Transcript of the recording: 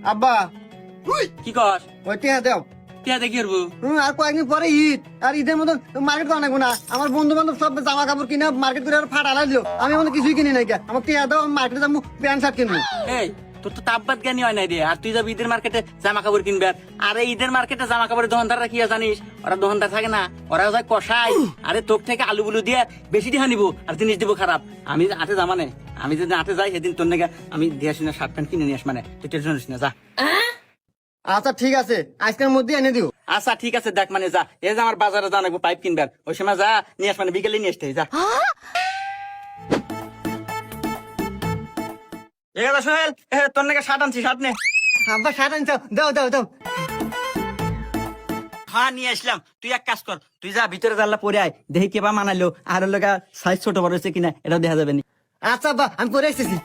আব্বা কি কস ওই টিয়া দেও। টিয়া দেখি করবো আর কয়েকদিন পরে ঈদ, আর ঈদের মতন মার্কেট করা লাগবো না। আমার বন্ধু বান্ধব সব জামা কাপড় কিনে মার্কেট করে ফাটা দিল, আমি এখন কিছুই কিনি নাই। আমার টিয়া দাও, মার্কেটে যাবো প্যান্ট শার্ট কিনবো। এই তোর তো তাপবাদ জ্ঞানী হয় নাই রে, আর তুই যাবি ঈদের মার্কেটে জামা কাপড় কিনবে। আরে ঈদের মার্কেটে জামা কাপড়ের দোকানদাররা কি হয় জানিস? ওরা দোকানদার থাকে না, ওরা যায় কষাই। আরে তোর থেকে আলু বুলু দিয়ে বেশি দিয়ে নিবো আর জিনিস দিব খারাপ। আমি আটে যাবা নে, আমি যদি আটে যাই সেদিন তোর নাকি আমি দিয়ে আসি না, শার্ট প্যান্ট কিনে নিয়ে আস। মানে তুই টেনশন নিস না, যা। আচ্ছা ঠিক আছে, আজকের মধ্যে এনে দিও। আচ্ছা ঠিক আছে, দেখ মানে যা, এই যে আমার বাজারে যা লাগবো পাইপ কিনবে, ওই সময় যা নিয়ে আস, মানে বিকেলে নিয়ে আসতে যা। এগাদা সোহেল, তোর নাকি শার্ট আনছি, শার্ট নে। আব্বা শার্ট আনছো, দাও দাও দাও। হ্যাঁ নিয়ে আসলাম। তুই এক কাজ কর, তুই যা ভিতরে জানলা পরে আয়, দেখি কেবা মানালো আর লোক সাইজ ছোট বড় হচ্ছে কিনা এটাও দেখা যাবে নি। আচ্ছা আব্বা, আমি পরে আসতেছি।